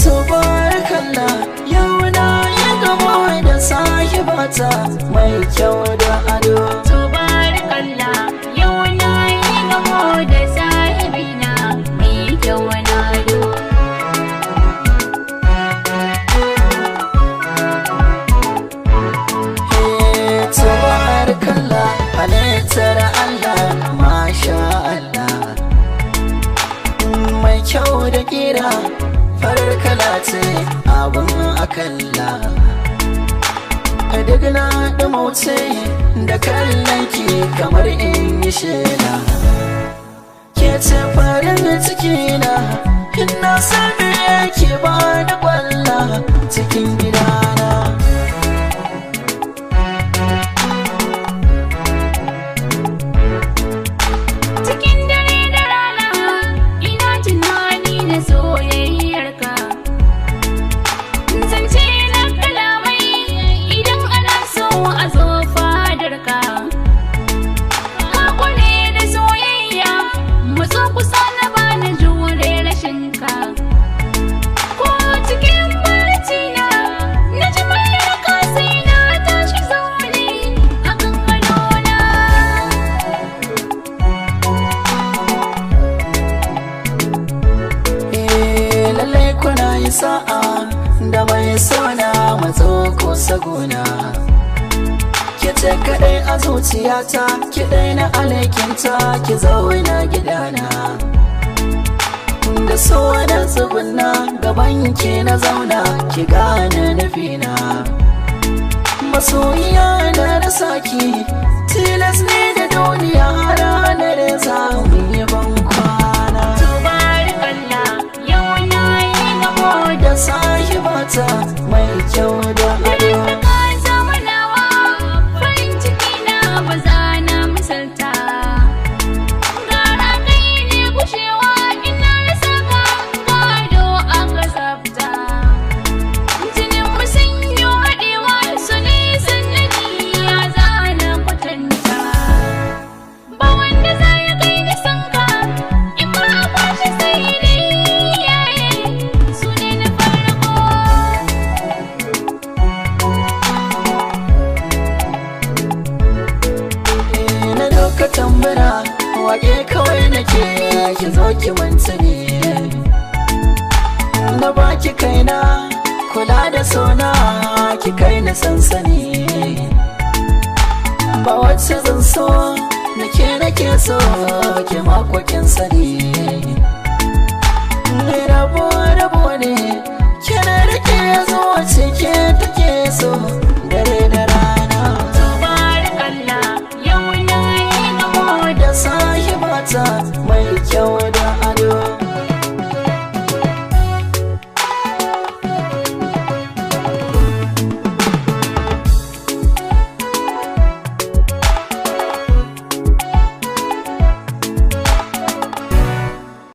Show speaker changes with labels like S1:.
S1: Tabarakallah, yau na yi gamo da sahibata mai kyau da ado.
S2: Tabarakallah, yau na yi gamo da sahibina mai kyau da ado.
S1: Tabarakallah, halittar Allah, masha Allah, mai kyau da kira, farar kala ce abin akalla. Duk na ɗumauce da kallon ki kamar in yi shela. Ke ce farin cikina, in na sami yake ba da kwalla cikin gidana.
S2: Cikin dare da rana ina tunani da soyayyarka. Zance na kalamai idan ana so a zo fadarka. Ka kware da soyayya, matso kusa na bani jure rashinka. Ko cikin barci na ji muryarka sai na tashi zaune a kan gadona.
S1: Lallai kuna yi sa'a da mai sona matso ko sagona. Ki ce kaɗai a zuciyata, ki ɗai na alaikinta, ki zauna gidana. Da so da tsibina gaban ki na zauna, ki gane nufina. Masoyiya da rasa ki, tilas ne da duniya ranar za mu yi ban kwana.
S2: Tabarakallah, yau na yi gamo
S1: Da sahibata mai kyau da ado.
S2: ka zama nawa, farin ciki na ba za na misalta. Gara kai ne gushewa ina rasa ka, gado aka tsafta. Jinin mu sun yi haɗewa su ne sannadi ya zana kwatanta. Ba wanda za ya kai da sanka, in ba a kwashe sai dai iyaye su ne na farko.
S1: Na doka tambara wake kawai nake, ki zo ki manta ne. Na baki kaina kula da sona, ki kai na sansani. Ba wacce zan so nake so, ki makokin sani.